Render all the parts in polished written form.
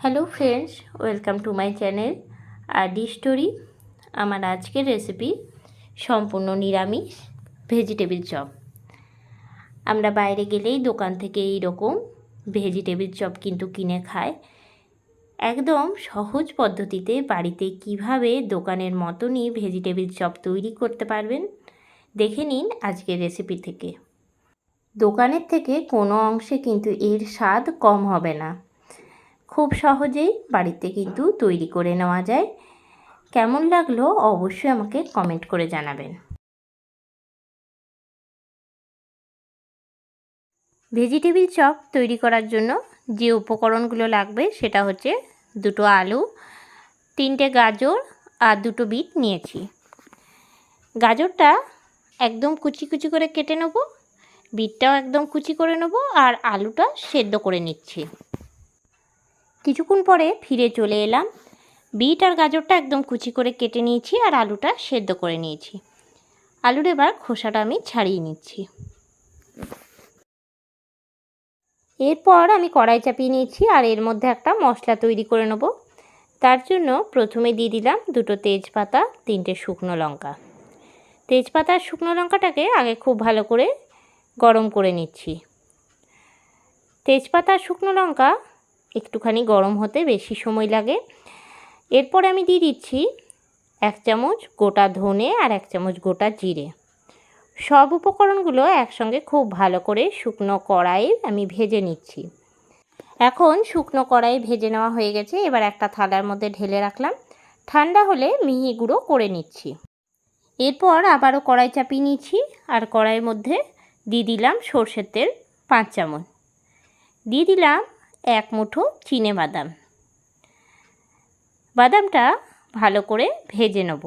Hello friends, welcome to my channel RD story. আমার আজকের recipe সম্পূর্ণ নিরামিষ ভেজিটেবিল চপ। আমরা বাইরে গেলেই দোকান থেকে এই রকম ভেজিটেবিল চপ কিন্তু কিনে খাই। একদম সহজ পদ্ধতিতে বাড়িতে কিভাবে দোকানের মতনই ভেজিটেবিল চপ তৈরি করতে পারবেন দেখে নিন আজকের রেসিপি থেকে। দোকানের থেকে কোনো অংশে কিন্তু এর স্বাদ কম হবে না। খুব সহজেই বাড়িতে কিন্তু তৈরি করে নেওয়া যায়। কেমন লাগলো অবশ্যই আমাকে কমেন্ট করে জানাবেন। ভেজিটেবিল চপ তৈরি করার জন্য যে উপকরণগুলো লাগবে সেটা হচ্ছে 2টো আলু, 3টে গাজর আর 2টো বিট নিয়েছি। গাজরটা একদম কুচি কুচি করে কেটে নেব, বিটটাও একদম কুচি করে নেব আর আলুটা সেদ্ধ করে নিচ্ছি। কিছুক্ষণ পরে ফিরে চলে এলাম। বিট আর গাজরটা একদম কুচি করে কেটে নিয়েছি আর আলুটা সেদ্ধ করে নিয়েছি। আলুর এবার খোসাটা আমি ছাড়িয়ে নিচ্ছি। এরপর আমি কড়াই চাপিয়ে নিয়েছি আর এর মধ্যে একটা মশলা তৈরি করে নেব। তার জন্য প্রথমে দিয়ে দিলাম 2টো তেজপাতা, 3টে শুকনো লঙ্কা। তেজপাতা আর শুকনো লঙ্কাটাকে আগে খুব ভালো করে গরম করে নিচ্ছি। তেজপাতা আর শুকনো লঙ্কা একটুখানি গরম হতে বেশি সময় লাগে। এরপর আমি দিয়ে দিচ্ছি 1 চামচ গোটা ধনে আর 1 চামচ গোটা জিরে। সব উপকরণগুলো একসঙ্গে খুব ভালো করে শুকনো কড়াইয়ে আমি ভেজে নিচ্ছি। এখন শুকনো কড়াই ভেজে নেওয়া হয়ে গেছে। এবার একটা থালার মধ্যে ঢেলে রাখলাম। ঠান্ডা হলে মিহি গুঁড়ো করে নিচ্ছি। এরপর আবারও কড়াই চাপিয়ে নিচ্ছি আর কড়াইয়ের মধ্যে দিয়ে দিলাম সরষের তেল 5 চামচ। দিয়ে দিলাম 1 মুঠো চিনেবাদাম। বাদামটা ভালো করে ভেজে নেব।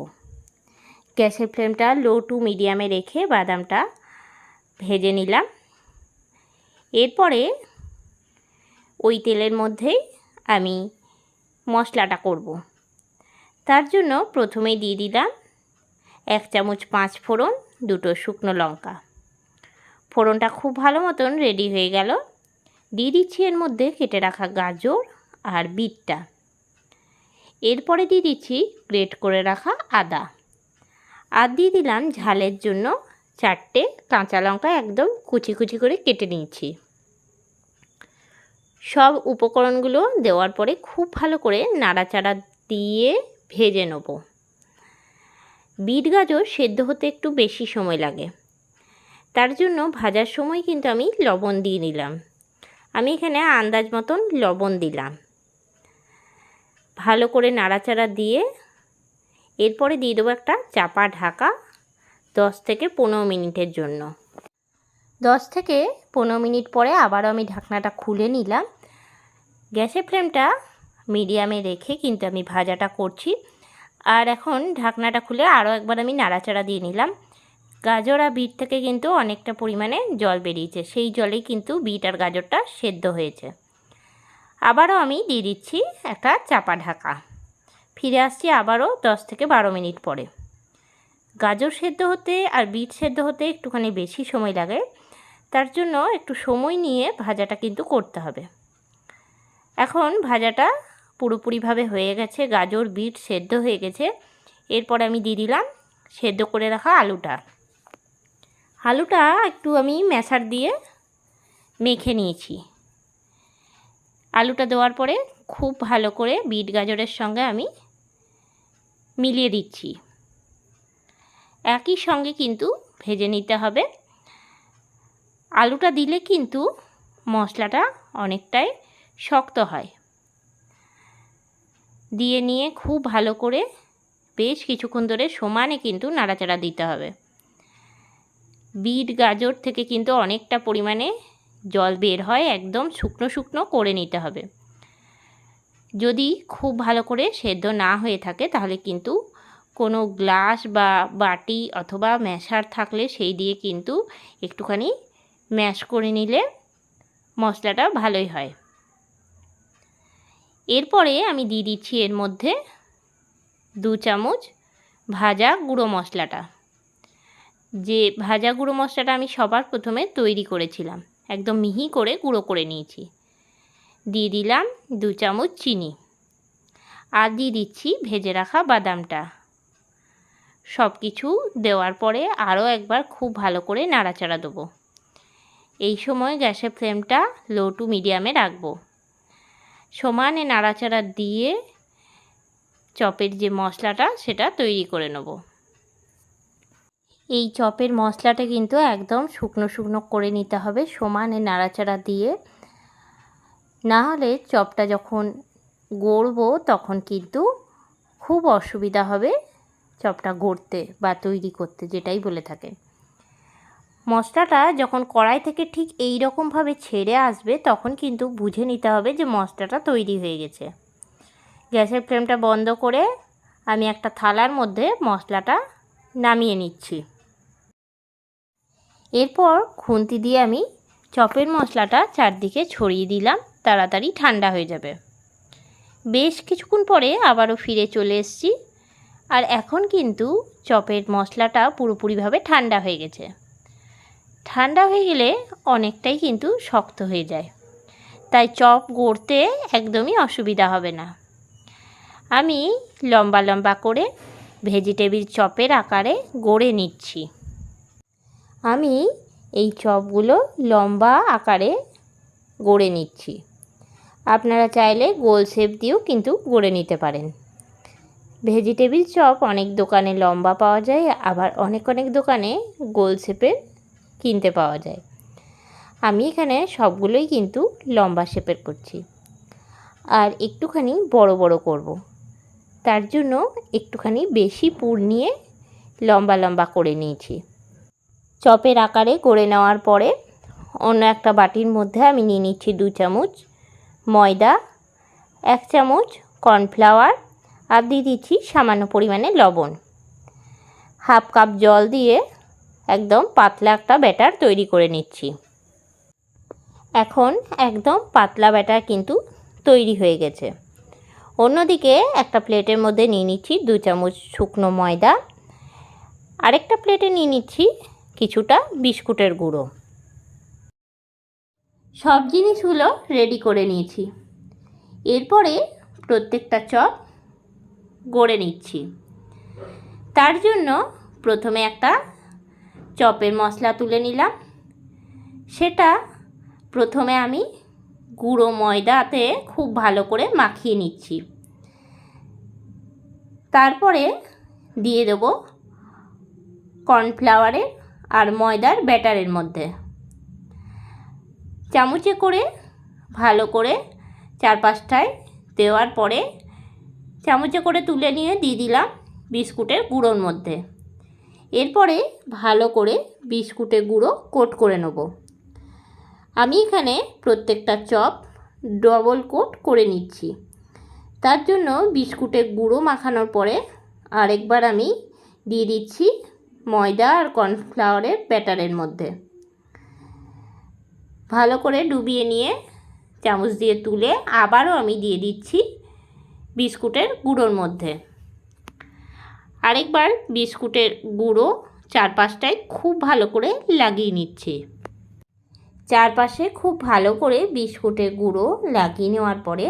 গ্যাসের ফ্লেমটা লো টু মিডিয়ামে রেখে বাদামটা ভেজে নিলাম। এরপরে ওই তেলের মধ্যেই আমি মশলাটা করব। তার জন্য প্রথমেই দিয়ে দিলাম 1 চামচ 5 ফোড়ন, 2টো শুকনো লঙ্কা। ফোড়নটা খুব ভালো মতন রেডি হয়ে গেল। দিয়ে দিচ্ছি এর মধ্যে কেটে রাখা গাজর আর বিটটা। এরপরে দিয়ে দিচ্ছি গ্রেট করে রাখা আদা। আর দিয়ে দিলাম ঝালের জন্য 4টে কাঁচা লঙ্কা একদম কুচি কুচি করে কেটে নিয়েছি। সব উপকরণগুলো দেওয়ার পরে খুব ভালো করে নাড়াচাড়া দিয়ে ভেজে নেব। বিট গাজর সেদ্ধ হতে একটু বেশি সময় লাগে। তার জন্য ভাজার সময় কিন্তু আমি লবণ দিয়ে নিলাম। আমি এখানে আন্দাজ মতন লবণ দিলাম। ভালো করে নাড়াচাড়া দিয়ে এরপরে দিয়ে দেবো একটা চাপা ঢাকা 10 থেকে 15 মিনিটের জন্য। 10 থেকে 15 মিনিট পরে আবারও আমি ঢাকনাটা খুলে নিলাম। গ্যাসের ফ্লেমটা মিডিয়ামে রেখে কিন্তু আমি ভাজাটা করছি। আর এখন ঢাকনাটা খুলে আরও একবার আমি নাড়াচাড়া দিয়ে নিলাম। গাজর আর বিট থেকে কিন্তু অনেকটা পরিমাণে জল বেরিয়েছে, সেই জলেই কিন্তু বিট আর গাজরটা সেদ্ধ হয়েছে। আবারও আমি দিয়ে দিচ্ছি একটা চাপা ঢাকা। ফিরে আসছি আবারও 10 থেকে 12 মিনিট পরে। গাজর সেদ্ধ হতে আর বিট সেদ্ধ হতে একটুখানি বেশি সময় লাগে। তার জন্য একটু সময় নিয়ে ভাজাটা কিন্তু করতে হবে। এখন ভাজাটা পুরোপুরিভাবে হয়ে গেছে, গাজর বিট সেদ্ধ হয়ে গেছে। এরপর আমি দিয়ে দিলাম সেদ্ধ করে রাখা আলুটা। আলুটা একটু আমি ম্যাশার দিয়ে মেখে নিয়েছি। আলুটা দেওয়ার পরে খুব ভালো করে বিট গাজরের সঙ্গে আমি মিলিয়ে দিচ্ছি। একই সঙ্গে কিন্তু ভেজে নিতে হবে। আলুটা দিলে কিন্তু মশলাটা অনেকটাই শক্ত হয়। দিয়ে নিয়ে খুব ভালো করে বেশ কিছুক্ষণ ধরে সমানে কিন্তু নাড়াচাড়া দিতে হবে। বিট গাজর থেকে কিন্তু অনেকটা পরিমাণে জল বের হয়, একদম শুকনো শুকনো করে নিতে হবে। যদি খুব ভালো করে সেদ্ধ না হয়ে থাকে তাহলে কিন্তু কোনো গ্লাস বা বাটি অথবা ম্যাশার থাকলে সেই দিয়ে কিন্তু একটুখানি ম্যাশ করে নিলে মশলাটা ভালোই হয়। এরপরে আমি দিয়ে দিচ্ছি এর মধ্যে 2 চামচ ভাজা গুঁড়ো মশলাটা। যে ভাজা গুঁড়ো মশলাটা আমি সবার প্রথমে তৈরি করেছিলাম, একদম মিহি করে গুঁড়ো করে নিয়েছি। দিয়ে দিলাম 2 চামচ চিনি, আর দিয়ে দিচ্ছি ভেজে রাখা বাদামটা। সব কিছু দেওয়ার পরে আরও একবার খুব ভালো করে নাড়াচাড়া দেবো। এই সময় গ্যাসের ফ্লেমটা লো টু মিডিয়ামে রাখবো। সমানে নাড়াচাড়া দিয়ে চপের যে মশলাটা সেটা তৈরি করে নেব। এই চপের মশলাটা কিন্তু একদম শুকনো শুকনো করে নিতে হবে সমানে নাড়াচাড়া দিয়ে, না হলে চপটা যখন গড়বো তখন কিন্তু খুব অসুবিধা হবে চপটা গড়তে বা তৈরি করতে, যেটাই বলে থাকেন। মশলাটা যখন কড়াই থেকে ঠিক এই রকমভাবে ছেড়ে আসবে তখন কিন্তু বুঝে নিতে হবে যে মশলাটা তৈরি হয়ে গেছে। গ্যাসের ফ্লেমটা বন্ধ করে আমি একটা থালার মধ্যে মশলাটা নামিয়ে নিচ্ছি। এরপর খুন্তি দিয়ে আমি চপের মশলাটা চারদিকে ছড়িয়ে দিলাম, তাড়াতাড়ি ঠান্ডা হয়ে যাবে। বেশ কিছুক্ষণ পরে আবারও ফিরে চলে এসেছি, আর এখন কিন্তু চপের মশলাটা পুরোপুরিভাবে ঠান্ডা হয়ে গেছে। ঠান্ডা হয়ে গেলে অনেকটাই কিন্তু শক্ত হয়ে যায়, তাই চপ গড়তে একদমই অসুবিধা হবে না। আমি লম্বা লম্বা করে ভেজিটেবিল চপের আকারে গড়ে নিচ্ছি। আমি এই চপগুলো লম্বা আকারে গড়ে নিচ্ছি। আপনারা চাইলে গোল শেপ দিয়েও কিন্তু গড়ে নিতে পারেন। ভেজিটেবিল চপ অনেক দোকানে লম্বা পাওয়া যায়, আবার অনেক দোকানে গোল শেপের কিনতে পাওয়া যায়। আমি এখানে সবগুলোই কিন্তু লম্বা শেপের করছি, আর একটুখানি বড় বড় করব। তার জন্য একটুখানি বেশি পুর নিয়ে লম্বা লম্বা করে নিয়েছি। চপের আকারে গড়ে নেওয়ার পরে অন্য একটা বাটির মধ্যে আমি নিয়ে নিচ্ছি 2 চামচ ময়দা, 1 চামচ কর্নফ্লাওয়ার, আর দিয়ে দিচ্ছি সামান্য পরিমাণে লবণ। হাফ কাপ জল দিয়ে একদম পাতলা একটা ব্যাটার তৈরি করে নিচ্ছি। এখন একদম পাতলা ব্যাটার কিন্তু তৈরি হয়ে গেছে। অন্যদিকে একটা প্লেটের মধ্যে নিয়ে নিচ্ছি 2 চামচ শুকনো ময়দা, আরেকটা প্লেটে নিয়ে নিচ্ছি কিছুটা বিস্কুটের গুঁড়ো। সব জিনিসগুলো রেডি করে নিয়েছি। এরপরে প্রত্যেকটা চপ গড়ে নিচ্ছি। তার জন্য প্রথমে একটা চপের মশলা তুলে নিলাম। সেটা প্রথমে আমি গুঁড়ো ময়দাতে খুব ভালো করে মাখিয়ে নিচ্ছি। তারপরে দিয়ে দেব কর্নফ্লাওয়ারের আর ময়দার ব্যাটারের মধ্যে। চামচে করে ভালো করে 4-5টায় দেওয়ার পরে চামচে করে তুলে নিয়ে দিয়ে দিলাম বিস্কুটের গুঁড়োর মধ্যে। এরপরে ভালো করে বিস্কুটের গুঁড়ো কোট করে নেব। আমি এখানে প্রত্যেকটা চপ ডবল কোট করে নিচ্ছি। তার জন্য বিস্কুটের গুঁড়ো মাখানোর পরে আরেকবার আমি দিয়ে দিচ্ছি ময়দা আর কর্নফ্লাওয়ারের ব্যাটারের মধ্যে। ভালো করে ডুবিয়ে নিয়ে চামচ দিয়ে তুলে আবারও আমি দিয়ে দিচ্ছি বিস্কুটের গুঁড়োর মধ্যে। আরেকবার বিস্কুটের গুঁড়ো 4-5টায় খুব ভালো করে লাগিয়ে নিচ্ছি। চারপাশে খুব ভালো করে বিস্কুটের গুঁড়ো লাগিয়ে নেওয়ার পরে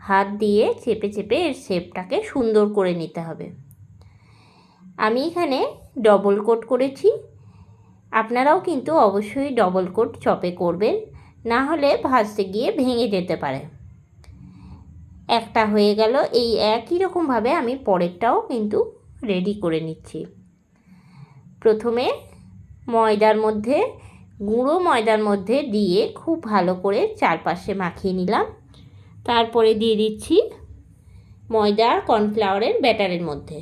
হাত দিয়ে চেপে চেপে এর শেপটাকে সুন্দর করে নিতে হবে। আমি এখানে ডবল কোট করেছি, আপনারাও কিন্তু অবশ্যই ডবল কোট চপে করবেন, না হলে ভাজতে গিয়ে ভেঙে যেতে পারে। একটা হয়ে গেল, এই একই রকমভাবে আমি পরেরটাও কিন্তু রেডি করে নিচ্ছি। প্রথমে ময়দার মধ্যে গুঁড়ো ময়দার মধ্যে দিয়ে খুব ভালো করে চারপাশে মাখিয়ে নিলাম। তারপরে দিয়ে দিচ্ছি ময়দা আর কর্নফ্লাওয়ারের ব্যাটারের মধ্যে।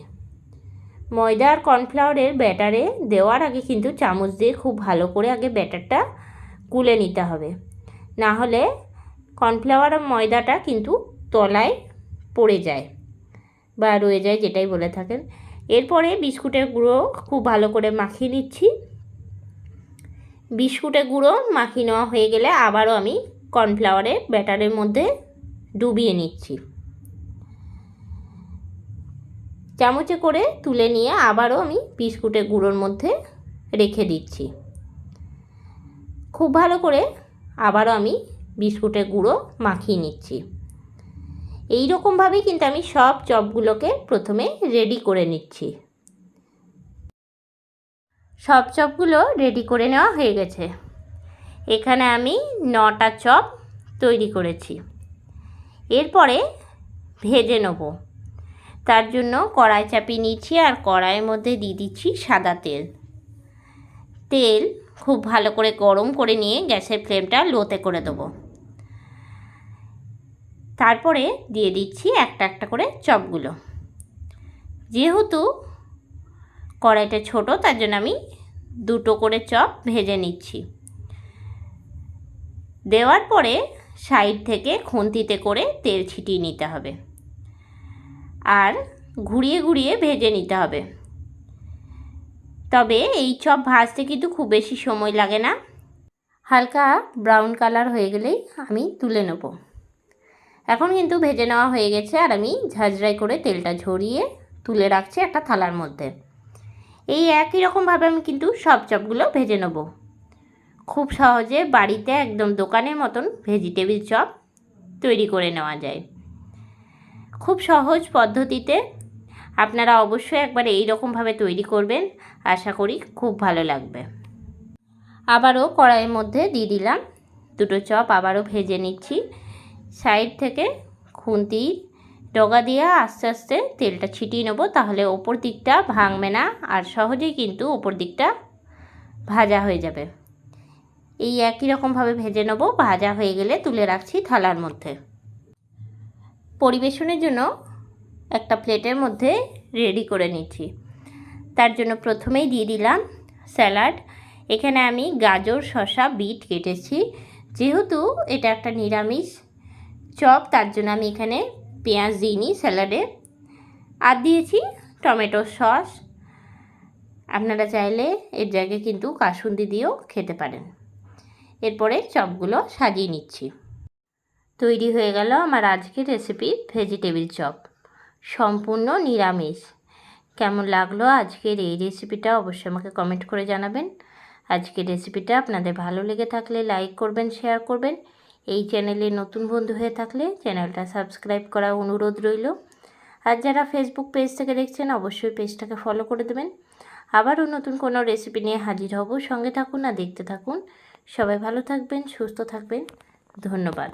ময়দা আর কর্নফ্লাওয়ারের ব্যাটারে দেওয়ার আগে কিন্তু চামচ দিয়ে খুব ভালো করে আগে ব্যাটারটা গুলে নিতে হবে, না হলে কর্নফ্লাওয়ার আর ময়দাটা কিন্তু তলায় পড়ে যায় বা রয়ে যায়, যেটাই বলে থাকেন। এরপরে বিস্কুটের গুঁড়ো খুব ভালো করে মাখিয়ে নিচ্ছি। বিস্কুটের গুঁড়ো মাখিয়ে নেওয়া হয়ে গেলে আবারও আমি কর্নফ্লাওয়ারের ব্যাটারের মধ্যে ডুবিয়ে নিচ্ছি। চামচে করে তুলে নিয়ে আবারও আমি বিস্কুটের গুঁড়োর মধ্যে রেখে দিচ্ছি। খুব ভালো করে আবারও আমি বিস্কুটের গুঁড়ো মাখিয়ে নিচ্ছি। এই রকমভাবেই কিন্তু আমি সব চপগুলোকে প্রথমে রেডি করে নিচ্ছি। সব চপগুলো রেডি করে নেওয়া হয়ে গেছে। এখানে আমি 9টা চপ তৈরি করেছি। এরপরে ভেজে নেব। তার জন্য কড়াই চাপিয়ে নিচ্ছি আর কড়াইয়ের মধ্যে দিয়ে দিচ্ছি সাদা তেল। তেল খুব ভালো করে গরম করে নিয়ে গ্যাসের ফ্লেমটা লোতে করে দেবো। তারপরে দিয়ে দিচ্ছি একটা একটা করে চপগুলো। যেহেতু কড়াইটা ছোট, তার জন্য আমি 2টো করে চপ ভেজে নিচ্ছি। দেওয়ার পরে সাইড থেকে খুন্তিতে করে তেল ছিটিয়ে নিতে হবে আর ঘুরিয়ে ঘুরিয়ে ভেজে নিতে হবে। তবে এই চপ ভাজতে কিন্তু খুব বেশি সময় লাগে না। হালকা ব্রাউন কালার হয়ে গেলেই আমি তুলে নেব। এখন কিন্তু ভেজে নেওয়া হয়ে গেছে আর আমি ঝাঁঝরাই করে তেলটা ঝরিয়ে তুলে রাখছি একটা থালার মধ্যে। এই একই রকমভাবে আমি কিন্তু সব চপগুলো ভেজে নেব। খুব সহজে বাড়িতে একদম দোকানের মতন ভেজিটেবিল চপ তৈরি করে নেওয়া যায়। খুব সহজ পদ্ধতিতে আপনারা অবশ্যই একবার এই রকমভাবে তৈরি করবেন, আশা করি খুব ভালো লাগবে। আবারও কড়াইয়ের মধ্যে দিয়ে দিলাম 2টো চপ, আবারও ভেজে নিচ্ছি। সাইড থেকে খুন্তি ডগা দিয়ে আস্তে আস্তে তেলটা ছিটিয়ে নেব, তাহলে ওপর দিকটা ভাঙবে না আর সহজেই কিন্তু ওপর দিকটা ভাজা হয়ে যাবে। এই একই রকমভাবে ভেজে নেব। ভাজা হয়ে গেলে তুলে রাখছি থালার মধ্যে। পরিবেশনের জন্য একটা প্লেটের মধ্যে রেডি করে নিচ্ছি। তার জন্য প্রথমেই দিয়ে দিলাম স্যালাড। এখানে আমি গাজর, শসা, বিট কেটেছি। যেহেতু এটা একটা নিরামিষ চপ, তার জন্য আমি এখানে পেঁয়াজ দিইনি স্যালাডে। আর দিয়েছি টমেটো সস। আপনারা চাইলে এর জায়গায় কিন্তু কাসুন্দি দিয়েও খেতে পারেন। এরপরে চপগুলো সাজিয়ে নিচ্ছি। তৈরি হয়ে গেল আমার আজকের রেসিপি ভেজিটেবিল চপ, সম্পূর্ণ নিরামিষ। কেমন লাগলো আজকের এই রেসিপিটা অবশ্যই আমাকে কমেন্ট করে জানাবেন। আজকের রেসিপিটা আপনাদের ভালো লেগে থাকলে লাইক করবেন, শেয়ার করবেন। এই চ্যানেলে নতুন বন্ধু হয়ে থাকলে চ্যানেলটা সাবস্ক্রাইব করার অনুরোধ রইল। আর যারা ফেসবুক পেজ থেকে দেখছেন অবশ্যই পেজটাকে ফলো করে দেবেন। আবারও নতুন কোনো রেসিপি নিয়ে হাজির হব। সঙ্গে থাকুন আর দেখতে থাকুন। সবাই ভালো থাকবেন, সুস্থ থাকবেন। ধন্যবাদ।